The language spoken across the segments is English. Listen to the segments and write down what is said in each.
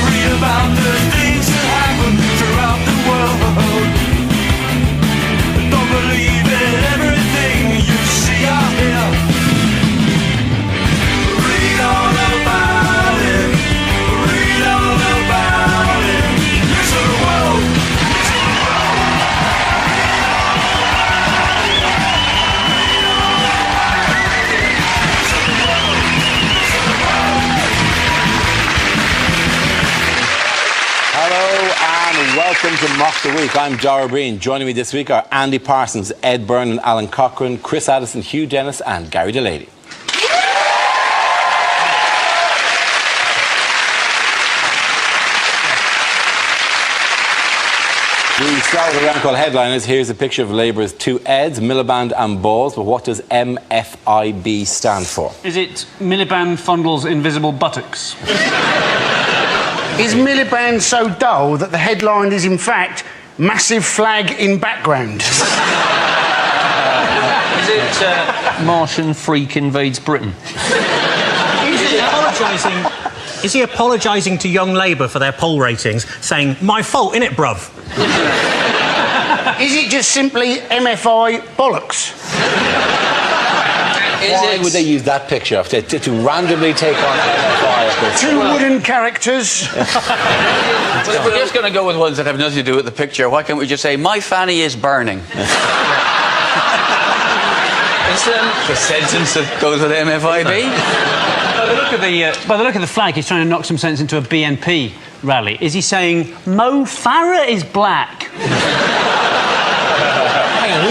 Read about the things that happen throughout the world. Don't believe in everything you see out here. Read all about it. Read all about it. It's a world. It's a world. Hello and welcome to Mock the Week. I'm Dara Breen. Joining me this week are Andy Parsons, Ed Byrne and Alan Cochrane, Chris Addison, Hugh Dennis and Gary Delaney. We start with a round called Headliners. Here's a picture of Labour's two Eds, Miliband and Balls, but what does MFIB stand for? Is it Miliband Fondle's Invisible Buttocks? Is Miliband so dull that the headline is, in fact, Massive Flag in Background? Is it Martian Freak Invades Britain? Is he apologising to Young Labour for their poll ratings, saying, my fault, innit, bruv? Is it just simply MFI bollocks? Why would they use that picture to randomly take on MFI? Two wooden characters. Well, if we're just going to go with ones that have nothing to do with the picture, why can't we just say, my fanny is burning? It's the sentence that goes with MFIB. By the look of the flag, he's trying to knock some sense into a BNP rally. Is he saying, Mo Farah is black? Hang on,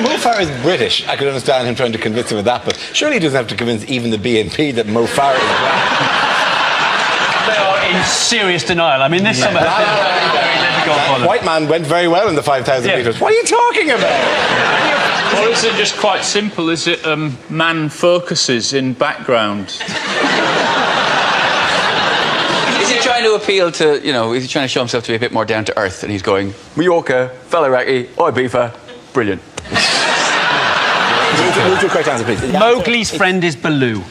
Mo Farah is British. I could understand him trying to convince him of that, but surely he doesn't have to convince even the BNP that Mo Farah is black. They are in serious denial. I mean, this summer has been very difficult for them. White man went very well in the 5,000 metres. What are you talking about? Well, is it just quite simple? Is it man focuses in background? Is he trying to appeal to, you know, is he trying to show himself to be a bit more down to earth? And he's going, Mallorca, Faliraki, Ibiza, brilliant. Move to a correct answer, please. Mowgli's friend is Baloo.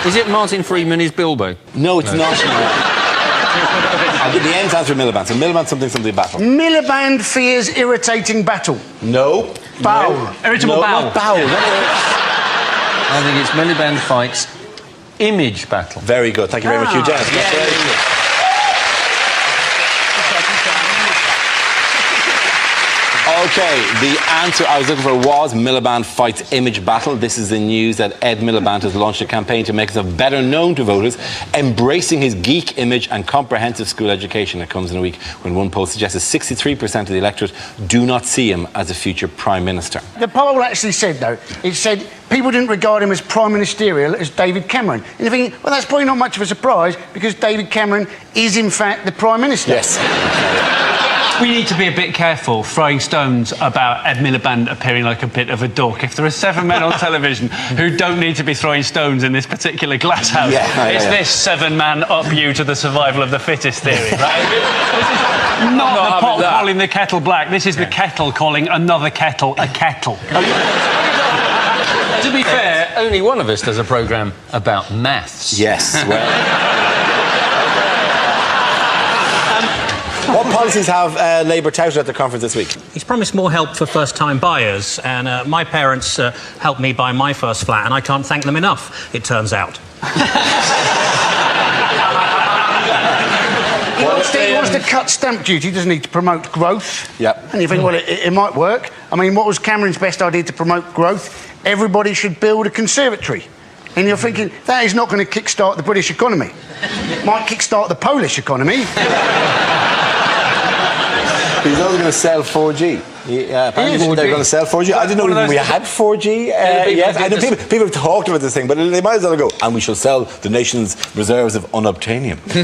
Is it Martin Freeman is Bilbo? No, it's not. The end's answer is Miliband. So Miliband something battle. Miliband fears irritating battle. No. Bowel. No. Irritable no, bowel. Not bowel. I think it's Miliband fights image battle. Very good. Thank you very much, Hugh Dennis. OK, the answer I was looking for was Miliband fights image battle. This is the news that Ed Miliband has launched a campaign to make himself better known to voters, embracing his geek image and comprehensive school education. It comes in a week when one poll suggests that 63% of the electorate do not see him as a future Prime Minister. The poll actually said, though, it said people didn't regard him as Prime Ministerial as David Cameron. And you're thinking, well, that's probably not much of a surprise because David Cameron is, in fact, the Prime Minister. Yes. We need to be a bit careful throwing stones about Ed Miliband appearing like a bit of a dork. If there are 7 men on television who don't need to be throwing stones in this particular glass house, it's this 7-man up you to the survival of the fittest theory, right? This is not the pot calling the kettle black. This is the kettle calling another kettle a kettle. To be fair, only one of us does a programme about maths. Yes, well... What policies have Labour touted at the conference this week? He's promised more help for first-time buyers, and my parents helped me buy my first flat, and I can't thank them enough, it turns out. He wants to cut stamp duty, doesn't he, to promote growth? Yep. And you think, well, it might work. I mean, what was Cameron's best idea to promote growth? Everybody should build a conservatory. And you're thinking, that is not going to kick-start the British economy. It might kick-start the Polish economy. He's also going to sell 4G. Apparently they're going to sell 4G. I didn't know even we had 4G yet. I know people have talked about this thing, but they might as well go, and we shall sell the nation's reserves of unobtainium. The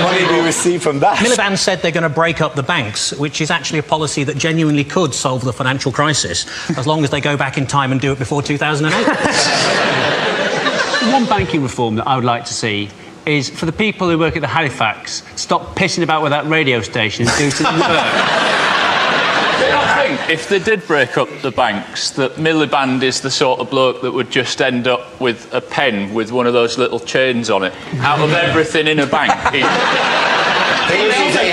money we receive from that. Miliband said they're going to break up the banks, which is actually a policy that genuinely could solve the financial crisis, as long as they go back in time and do it before 2008. One banking reform that I would like to see is for the people who work at the Halifax, stop pissing about with that radio station and do some work. if they did break up the banks, that Miliband is the sort of bloke that would just end up with a pen with one of those little chains on it. Out of everything in a bank.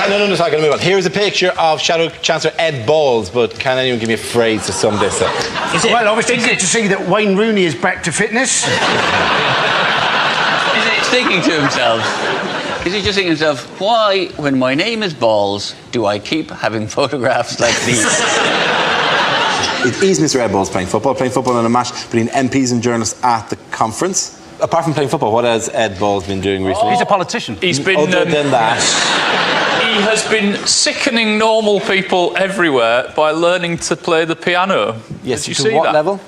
No, so I can move on. Here's a picture of Shadow Chancellor Ed Balls, but can anyone give me a phrase to sum this up? Well, obviously, good to see that Wayne Rooney is back to fitness. Is he thinking to himself? Is he just thinking to himself, why, when my name is Balls, do I keep having photographs like these? It is Mr. Ed Balls playing football in a match between MPs and journalists at the conference. Apart from playing football, what has Ed Balls been doing recently? He's a politician. He's been... Other than that... He has been sickening normal people everywhere by learning to play the piano. Yes, Did you to see what that? level?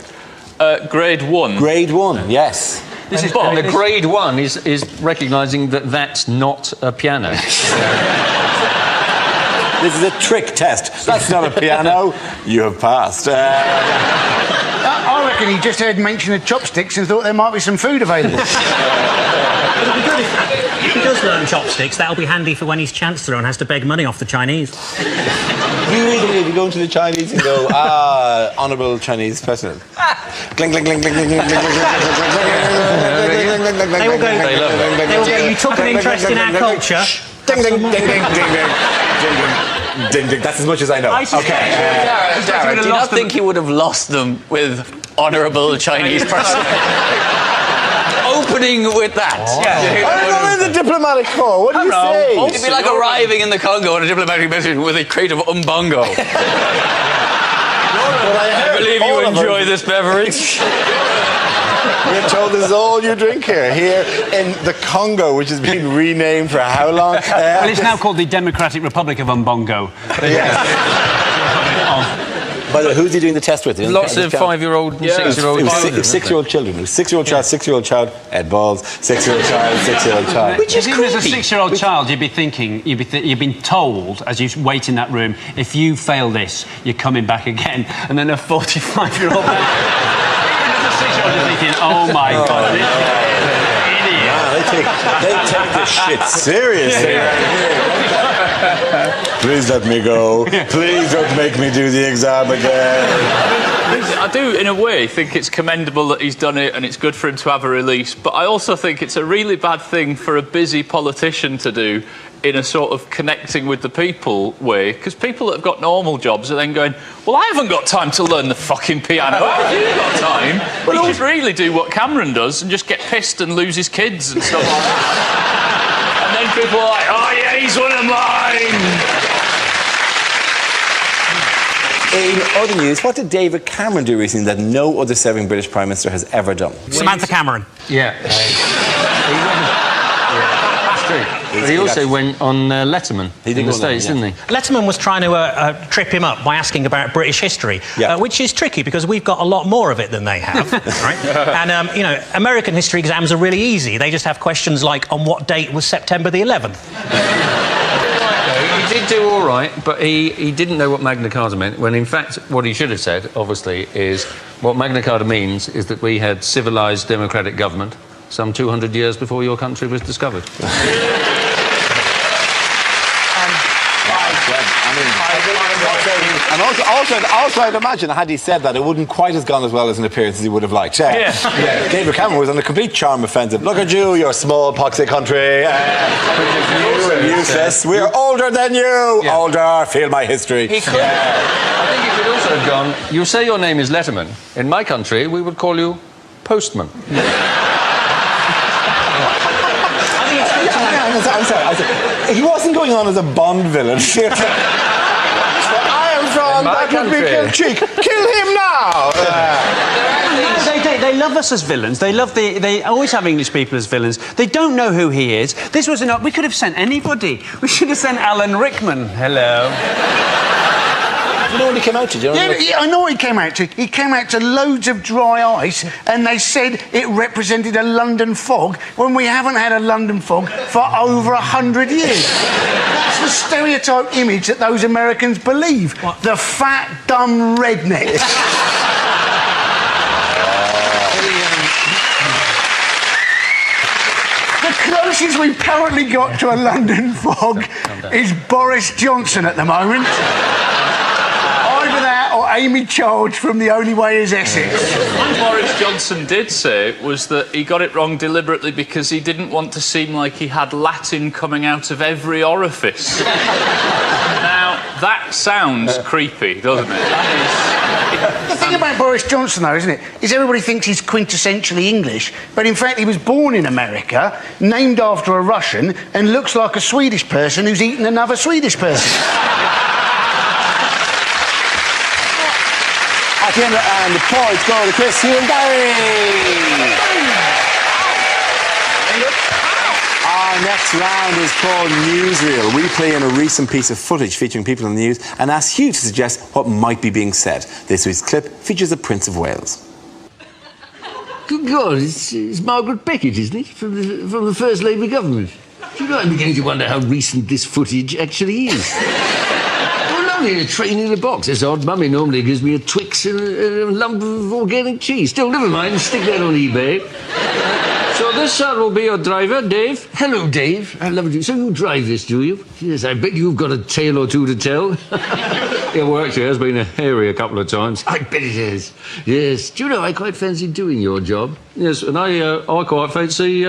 Grade 1. Grade 1, yes. And the grade 1 is recognising that that's not a piano. This is a trick test. That's not a piano. You have passed. I reckon he just heard mention of chopsticks and thought there might be some food available. If he does learn chopsticks, that'll be handy for when he's Chancellor and has to beg money off the Chinese. You really believe you go into the Chinese and go, honourable Chinese president. Cling, cling, cling, cling, cling, cling, cling, cling, cling, They will go, you took an interest in our culture. Ding, ding, ding, ding, ding, ding, ding, ding. That's as much as I know. Okay. Darren, do you not think he would have lost them with honourable Chinese person? Opening with that. I'm in the diplomatic corps. What do you say? It'd be like arriving in the Congo on a diplomatic mission with a crate of umbongo. I believe you enjoy this beverage. We're told this is all you drink here in the Congo, which has been renamed for how long? Well, it's now called the Democratic Republic of Umbongo. By the way, who's he doing the test with? Lots of 5-year-old and 6-year-old children. 6-year-old children. 6-year-old child, 6-year-old child, Ed Balls, 6-year-old child, 6-year-old child. Which is creepy. As a 6-year-old child, you'd be thinking, you've been told, as you wait in that room, if you fail this, you're coming back again. And then a 45-year-old man... As a 6-year-old, you're thinking, oh my God, this guy is an idiot. Wow, they take this shit seriously. Please let me go. Please don't make me do the exam again. I do, in a way, think it's commendable that he's done it and it's good for him to have a release, but I also think it's a really bad thing for a busy politician to do in a sort of connecting with the people way, because people that have got normal jobs are then going, well, I haven't got time to learn the fucking piano. How have you got time? Well, he should really do what Cameron does and just get pissed and lose his kids and stuff like that. And then people are like, oh yeah, he's one of mine. In other news, what did David Cameron do recently that no other serving British Prime Minister has ever done? Samantha Cameron. Yeah. That's true. But he also went on Letterman in the States, didn't he? Letterman was trying to trip him up by asking about British history, which is tricky because we've got a lot more of it than they have, right? And, you know, American history exams are really easy. They just have questions like, on what date was September the 11th? He did do all right, but he didn't know what Magna Carta meant, when in fact what he should have said, obviously, is what Magna Carta means is that we had civilised democratic government some 200 years before your country was discovered. And also, I'd imagine, had he said that, it wouldn't quite have gone as well as an appearance as he would have liked. David Cameron was on a complete charm offensive. Look at you, your small, poxy country. Useless. We're older than you. Older. Feel my history. He could. I think he could also have gone, you say your name is Letterman. In my country, we would call you Postman. I'm sorry. He wasn't going on as a Bond villain. That would be Kill Cheek. Kill him now! They love us as villains. They always have English people as villains. They don't know who he is. This was we could have sent anybody. We should have sent Alan Rickman. Hello. You know what he came out to? Do you know I know what he came out to. He came out to loads of dry ice, and they said it represented a London fog when we haven't had a London fog for over 100 years. That's the stereotype image that those Americans believe. What? The fat, dumb redneck. The closest we've currently got to a London fog is Boris Johnson at the moment. what Amy Childs from The Only Way is Essex. What Boris Johnson did say was that he got it wrong deliberately because he didn't want to seem like he had Latin coming out of every orifice. Now, that sounds creepy, doesn't it? The thing about Boris Johnson, though, isn't it, is everybody thinks he's quintessentially English, but in fact he was born in America, named after a Russian, and looks like a Swedish person who's eaten another Swedish person. At the end, and the points go to Chris, Hugh and Gary. Our next round is called Newsreel. We play in a recent piece of footage featuring people in the news and ask Hugh to suggest what might be being said. This week's clip features the Prince of Wales. Good God, it's Margaret Beckett, isn't it? From the First Labour government. Do you know, I'm beginning to wonder how recent this footage actually is. A train in a box. It's odd. Mummy normally gives me a Twix and a lump of organic cheese. Still, never mind. Stick that on eBay. So this will be your driver, Dave. Hello, Dave. I love you. So you drive this, do you? Yes, I bet you've got a tale or two to tell. Yeah, well, actually, it has been hairy a couple of times. I bet it has. Yes. Do you know, I quite fancy doing your job. Yes, and I quite fancy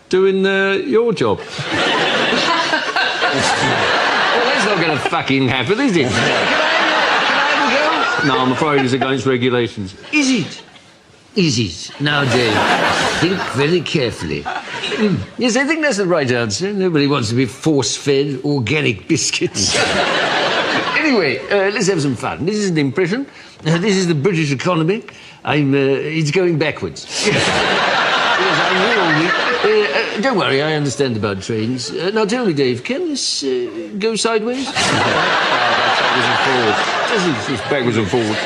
doing your job. That's not going to fucking happen, is it? Can I have a go? No, I'm afraid it's against regulations. Is it? Is it? Now, Dave, think very carefully. Yes, I think that's the right answer. Nobody wants to be force-fed organic biscuits. Anyway, let's have some fun. This is an impression. This is the British economy. It's going backwards. Yes, don't worry, I understand about trains. Now tell me, Dave, can this go sideways? Backwards and forward. It's backwards and forward.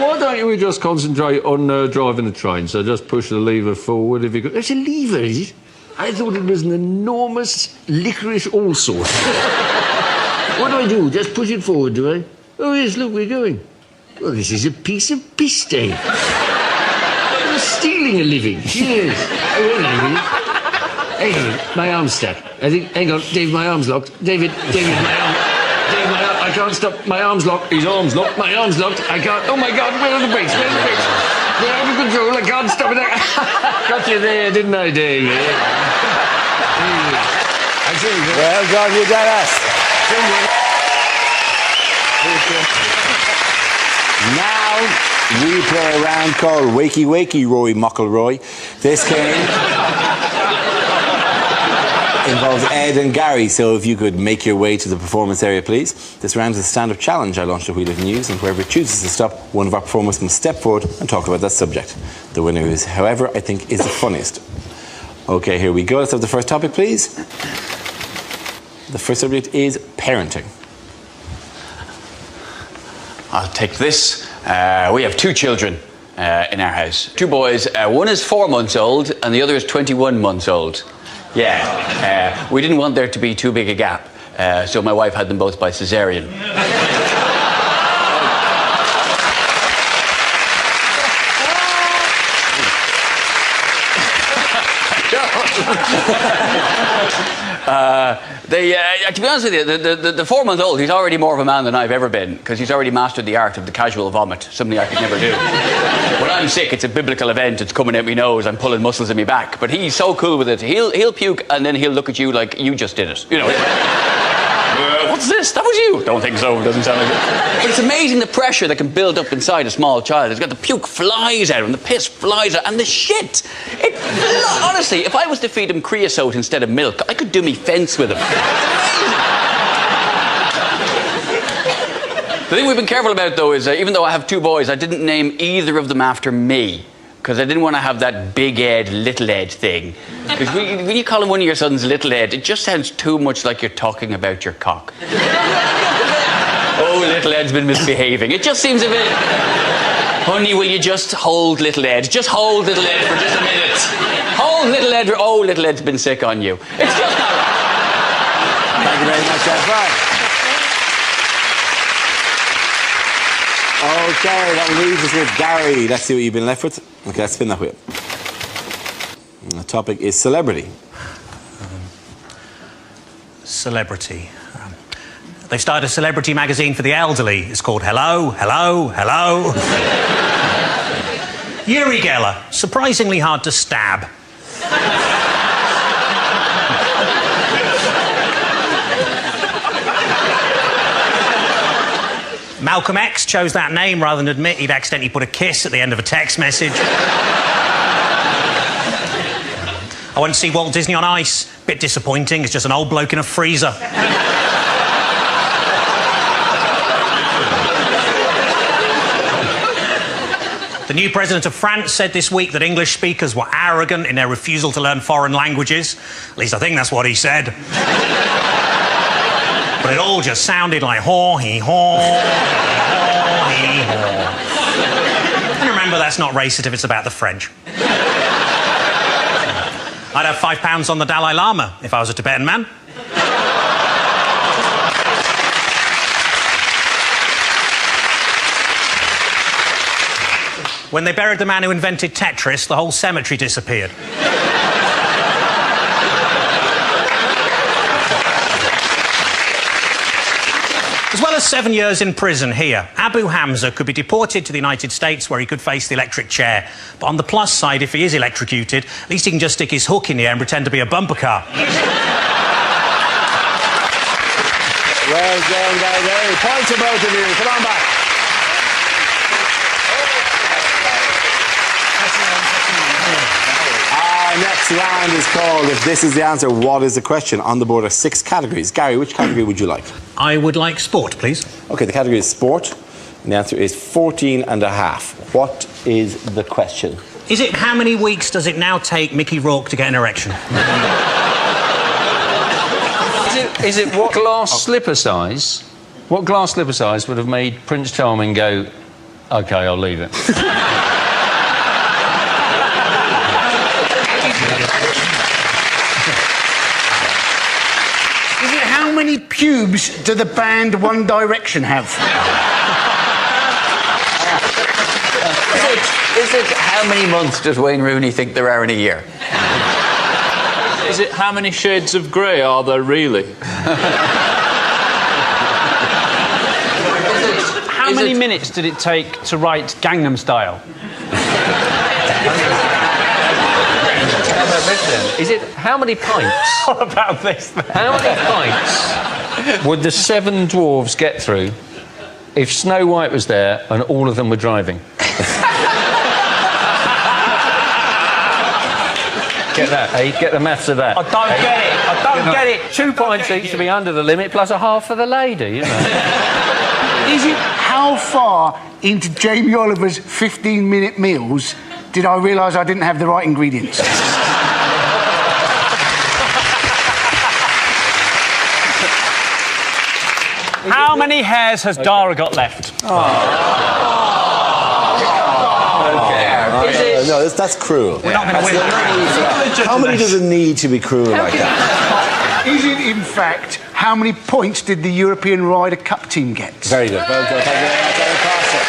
Why don't we just concentrate on driving the train? So just push the lever forward if you could. It's a lever, is it? I thought it was an enormous licorice allsort. What do? Just push it forward, do I? Oh, yes, look, we're going. Well, this is a piece of piste. You're stealing a living. Yes. Oh, wait a minute. Hang on, my arm's stuck. I think, hang on, Dave, my arm's locked. David, my arm. Dave, my arm, I can't stop. My arm's locked. His arm's locked. My arm's locked. I can't. Oh, my God, where are the brakes? Where are the brakes? They're out of control. I can't stop it. Got you there, didn't I, Dave? Well done, you did us. Now we play a round called Wakey Wakey, Rory McIlroy. This game involves Ed and Gary, so if you could make your way to the performance area, please. This round is a stand-up challenge. I launched a wheel of news, and whoever chooses to stop, one of our performers must step forward and talk about that subject. The winner is, however, I think is the funniest. Okay, here we go. Let's have the first topic, please. The first subject is parenting. I'll take this. We have 2 children in our house. 2 boys. One is 4 months old and the other is 21 months old. Yeah. We didn't want there to be too big a gap, so my wife had them both by cesarean. To be honest with you, the 4-month-old, he's already more of a man than I've ever been, because he's already mastered the art of the casual vomit, something I could never do. When I'm sick, it's a biblical event, it's coming out my nose, I'm pulling muscles in my back, but he's so cool with it. He'll puke and then he'll look at you like you just did it. You know, what's this? That was you. Don't think so, it doesn't sound like it. But it's amazing the pressure that can build up inside a small child. It's got the puke flies out and the piss flies out and the shit. Honestly, if I was to feed him creosote instead of milk, I could do me fence with him. The thing we've been careful about, though, is even though I have 2 boys, I didn't name either of them after me, because I didn't want to have that big Ed, little Ed thing. Because when you call one of your sons Little Ed, it just sounds too much like you're talking about your cock. Oh, Little Ed's been misbehaving. It just seems a bit... Honey, will you just hold Little Ed? Just hold Little Ed for just a minute. Hold Little Ed. Oh, Little Ed's been sick on you. It's just not right. Thank you very much, Ed. Okay, that leaves us with Gary. Let's see what you've been left with. Okay, let's spin that wheel. And the topic is celebrity. Celebrity. They've started a celebrity magazine for the elderly. It's called Hello, Hello, Hello. Uri Geller, surprisingly hard to stab. Malcolm X chose that name rather than admit he'd accidentally put a kiss at the end of a text message. I went to see Walt Disney on Ice. Bit disappointing, it's just an old bloke in a freezer. The new president of France said this week that English speakers were arrogant in their refusal to learn foreign languages. At least I think that's what he said. But it all just sounded like haw-hee-haw, haw-hee-haw. And remember, that's not racist if it's about the French. I'd have £5 on the Dalai Lama if I was a Tibetan man. When they buried the man who invented Tetris, the whole cemetery disappeared. As well as 7 years in prison here, Abu Hamza could be deported to the United States where he could face the electric chair. But on the plus side, if he is electrocuted, at least he can just stick his hook in the air and pretend to be a bumper car. Well done, guys. Hey, point to both of you. Come on back. Our next round is called If This Is the Answer, What Is the Question? On the board are 6 categories. Gary, which category would you like? I would like sport, please. OK, the category is sport, and the answer is 14.5. What is the question? Is it how many weeks does it now take Mickey Rourke to get an erection? Is it what glass slipper size? What glass slipper size would have made Prince Charming go, OK, I'll leave it? How many pubes do the band One Direction have? Is it how many months does Wayne Rooney think there are in a year? Is it how many shades of grey are there really? How many minutes did it take to write Gangnam Style? Is it how many pints? What about this then? How many pints would the 7 dwarves get through if Snow White was there and all of them were driving? Get that, eh? Get the maths of that. I don't get it. I don't get it. 2 pints each to be under the limit, plus a half for the lady, you know. Is it how far into Jamie Oliver's 15-minute meals did I realise I didn't have the right ingredients? How many hairs has Dara got left? No, that's cruel. We're not going to win. How many does it need to be cruel like that? Is it, in fact, how many points did the European Ryder Cup team get? Very good. Well done. Thank you very much, Eric Carson.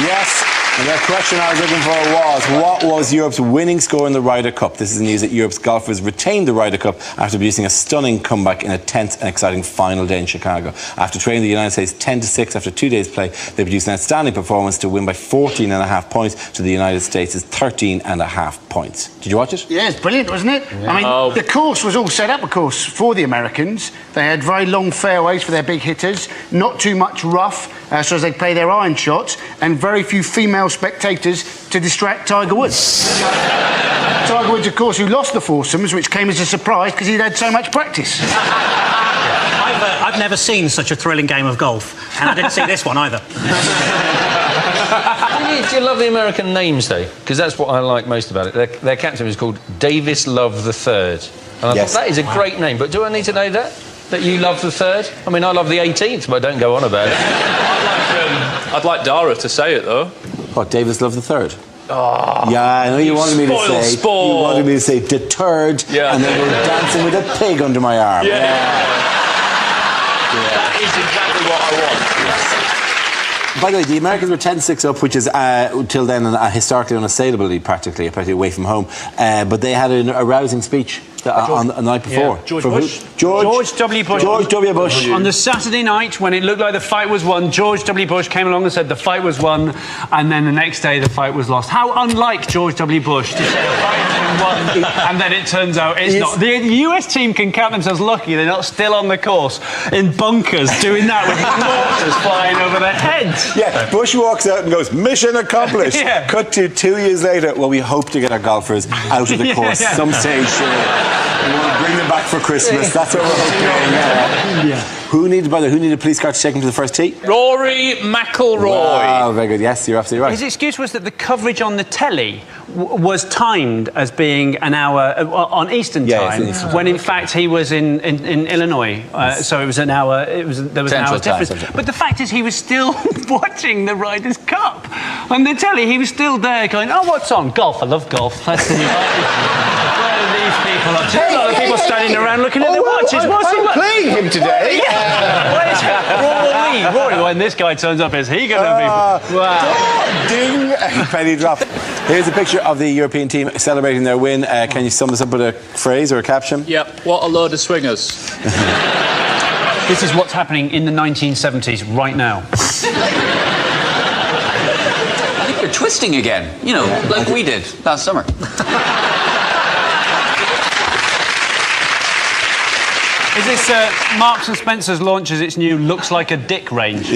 Yes. And the question I was looking for was, what was Europe's winning score in the Ryder Cup? This is news that Europe's golfers retained the Ryder Cup after producing a stunning comeback in a tense and exciting final day in Chicago. After trailing the United States 10-6 after 2 days' play, they produced an outstanding performance to win by 14.5 points to the United States' 13.5 points. Did you watch it? Yeah, it's brilliant, wasn't it? Yeah. I mean, the course was all set up, of course, for the Americans. They had very long fairways for their big hitters, not too much rough, so as they play their iron shots, and very few female spectators to distract Tiger Woods. Tiger Woods, of course, who lost the foursomes, which came as a surprise because he'd had so much practice. I've never seen such a thrilling game of golf, and I didn't see this one either. Do you love the American names, though? Because that's what I like most about it. Their captain was called Davis Love III. And I thought, that is a great name, but do I need to know that? That you love the 3rd? I mean, I love the 18th, but don't go on about it. I'd like Dara to say it, though. What, Davis Love the Third? Oh, yeah, I know you wanted me to say. Sport. You wanted me to say deterred, and then we're dancing with a pig under my arm. Yeah. That is exactly what I want. By the way, the Americans were 10-6 up, which is, till then, a historically unassailable lead, practically away from home. But they had a rousing speech on the night before. George For who? Bush. George W. Bush. George W. Bush. On the Saturday night, when it looked like the fight was won, George W. Bush came along and said the fight was won, and then the next day the fight was lost. How unlike George W. Bush to say the fight has been won, and then it turns out it's not. The US team can count themselves lucky they're not still on the course in bunkers doing that with mortars flying over their heads. Yeah, Bush walks out and goes, mission accomplished. Yeah. Cut to 2 years later, well, we hope to get our golfers out of the course some stage. We want to bring them back for Christmas. That's what we're hoping. Who needed a police car to take him to the first tee? Rory McIlroy. Wow, very good. Yes, you're absolutely right. His excuse was that the coverage on the telly was timed as being an hour on Eastern time, when in fact he was in Illinois. So it was an hour. There was an hour's difference. But the fact is, he was still watching the Ryder's Cup on the telly. He was still there, going, "Oh, what's on? Golf. I love golf." That's the these people are. A lot of people standing around looking at their watches. What's he playing him today? Rory, when this guy turns up, is he going to be? Wow. Ding! Penny drop. Here's a picture of the European team celebrating their win. Can you sum this up with a phrase or a caption? Yep, what a load of swingers. This is what's happening in the 1970s right now. I think you're twisting again, like we did last summer. Is this Marks and Spencer's launches its new Looks Like a Dick range?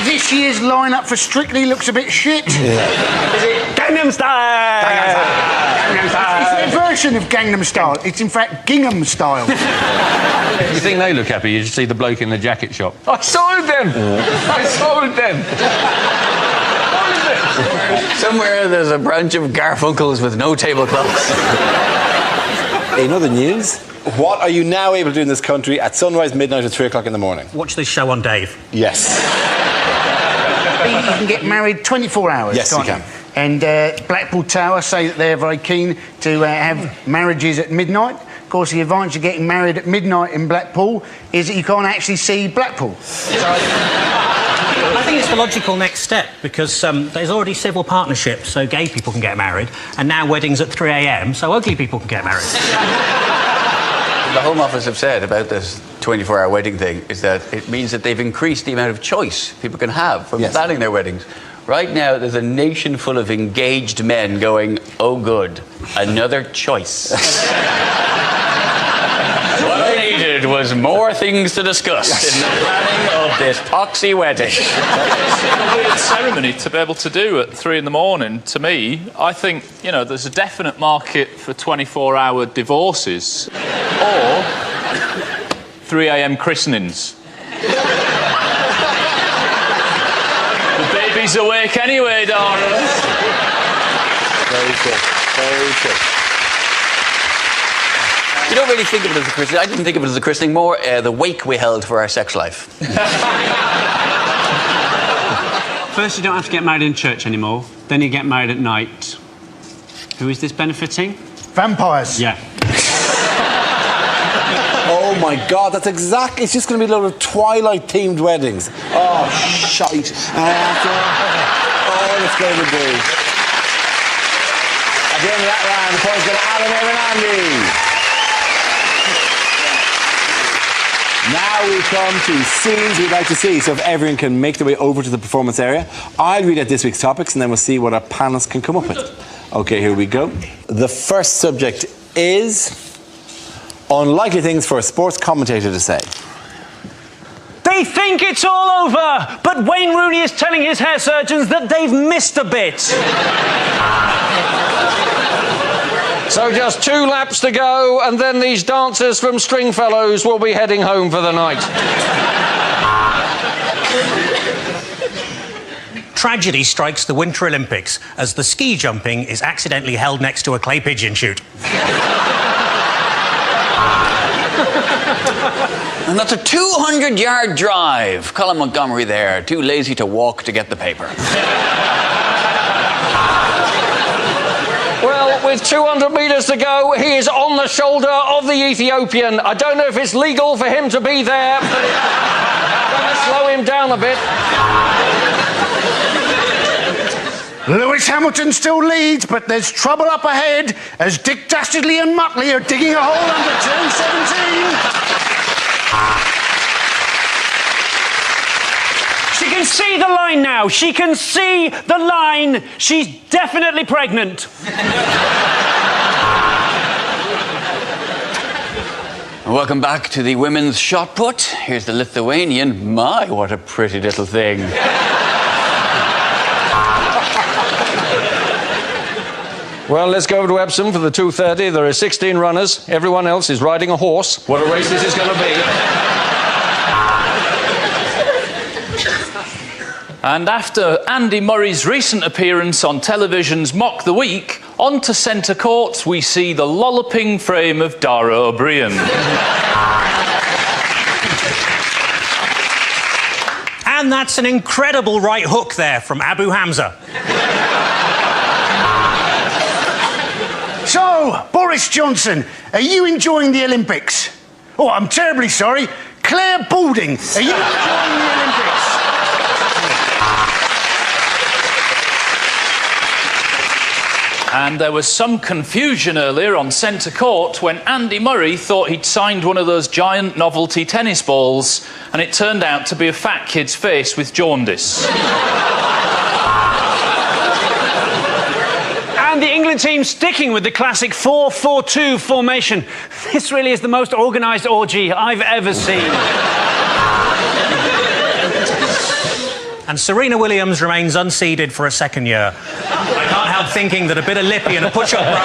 This year's lineup for Strictly looks a bit shit. Is it Gangnam Style? Gangnam Style. It's a version of Gangnam Style. It's in fact Gingham Style. You think they look happy? You should see the bloke in the jacket shop. I sold them! I sold them! Somewhere there's a branch of Garfunkels with no tablecloths. In other news, what are you now able to do in this country at sunrise, midnight, or 3 o'clock in the morning? Watch this show on Dave. Yes. You can get married 24 hours. Yes, you can. And Blackpool Tower say that they're very keen to have marriages at midnight. Of course, the advantage of getting married at midnight in Blackpool is that you can't actually see Blackpool. I think it's the logical next step, because there's already civil partnerships, so gay people can get married, and now weddings at 3 a.m, so ugly people can get married. The Home Office have said about this 24-hour wedding thing is that it means that they've increased the amount of choice people can have for planning their weddings. Right now, there's a nation full of engaged men going, "Oh, good, another choice." What I needed was more things to discuss in the planning of this poxy wedding. It's a weird ceremony to be able to do at 3 in the morning. To me, I think, there's a definite market for 24-hour divorces or 3 a.m. christenings. The baby's awake anyway, darling. Very true. Very true. You don't really think of it as a christening. I didn't think of it as a christening, more the wake we held for our sex life. First, you don't have to get married in church anymore. Then you get married at night. Who is this benefiting? Vampires. Yeah. Oh my God, that's exactly. It's just going to be a load of Twilight-themed weddings. Oh, shite. That's all it's going to be. At the end of that round, the points go to Alan and Andy. Now we come to scenes we'd like to see. So if everyone can make their way over to the performance area, I'll read out this week's topics and then we'll see what our panelists can come up with. Okay, here we go. The first subject is unlikely things for a sports commentator to say. They think it's all over, but Wayne Rooney is telling his hair surgeons that they've missed a bit. So just 2 laps to go, and then these dancers from Stringfellows will be heading home for the night. Tragedy strikes the Winter Olympics as the ski jumping is accidentally held next to a clay pigeon chute. And that's a 200-yard drive. Colin Montgomery there, too lazy to walk to get the paper. Well, with 200 metres to go, he is on the shoulder of the Ethiopian. I don't know if it's legal for him to be there, but I'm going to slow him down a bit. Lewis Hamilton still leads, but there's trouble up ahead as Dick Dastardly and Muttley are digging a hole under turn 17. She can see the line now. She can see the line. She's definitely pregnant. Welcome back to the women's shot put. Here's the Lithuanian. My, what a pretty little thing. Well, let's go over to Epsom for the 2:30. There are 16 runners. Everyone else is riding a horse. What a race this is going to be. And after Andy Murray's recent appearance on television's Mock the Week, onto centre court we see the lolloping frame of Dara O'Brien. And that's an incredible right hook there from Abu Hamza. So, Boris Johnson, are you enjoying the Olympics? Oh, I'm terribly sorry. Claire Balding, are you enjoying the Olympics? And there was some confusion earlier on centre court when Andy Murray thought he'd signed one of those giant novelty tennis balls, and it turned out to be a fat kid's face with jaundice. And the England team sticking with the classic 4-4-2 formation. This really is the most organised orgy I've ever seen. And Serena Williams remains unseeded for a second year. I can't help thinking that a bit of lippy and a push-up bra.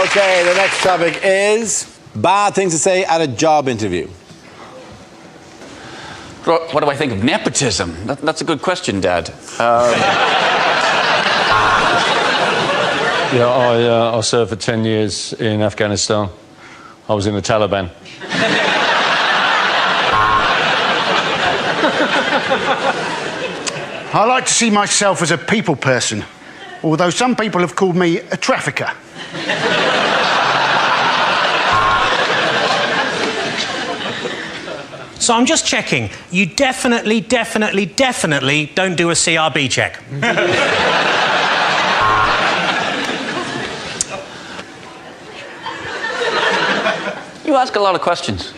Okay, the next topic is bad things to say at a job interview. What do I think of nepotism? That's a good question, Dad. Yeah, I served for 10 years in Afghanistan. I was in the Taliban. I like to see myself as a people person, although some people have called me a trafficker. So I'm just checking. You definitely don't do a CRB check. You ask a lot of questions.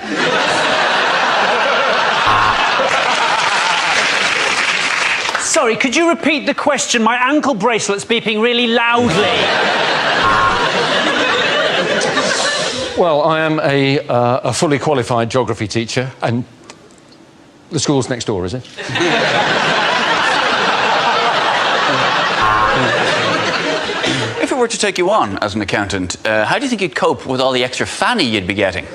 Sorry, could you repeat the question? My ankle bracelet's beeping really loudly. Well, I am a fully qualified geography teacher, and the school's next door, is it? If it were to take you on as an accountant, how do you think you'd cope with all the extra fanny you'd be getting?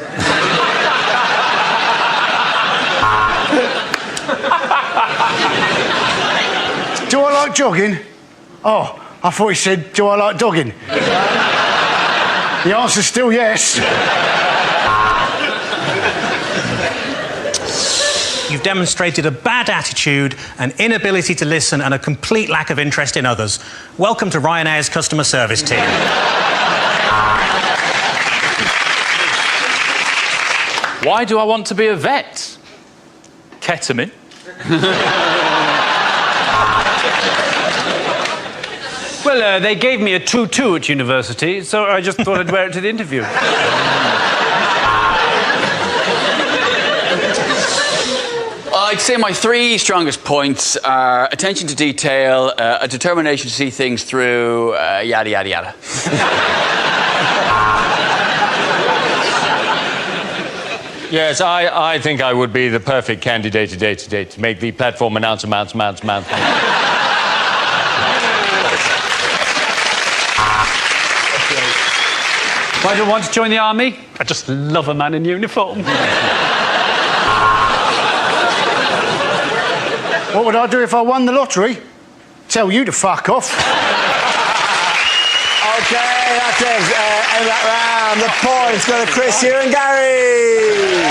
Do I like jogging? Oh, I thought he said, do I like dogging? The answer's still yes. You've demonstrated a bad attitude, an inability to listen, and a complete lack of interest in others. Welcome to Ryanair's customer service team. Why do I want to be a vet? Ketamine. Well, they gave me a tutu at university, so I just thought I'd wear it to the interview. I'd say my three strongest points are attention to detail, a determination to see things through, yada, yada, yada. Yes, I think I would be the perfect candidate today to make the platform announce. Why do I want to join the army? I just love a man in uniform. What would I do if I won the lottery? Tell you to fuck off. Okay, that's it. End that round. The points go to Chris, Hugh and Gary.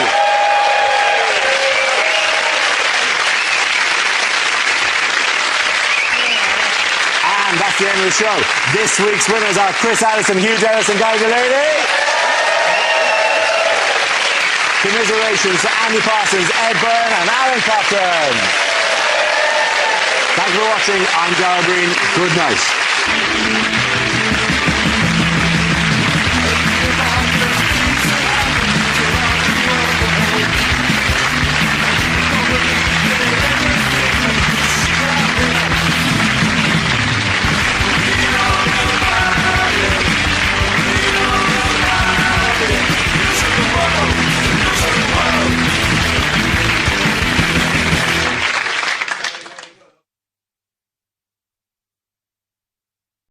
And that's the end of the show. This week's winners are Chris Addison, Hugh Dennis and Gary Delaney. Commiserations to Andy Parsons, Ed Byrne and Alan Cochrane. Thanks for watching. I'm Darrell Green. Good night.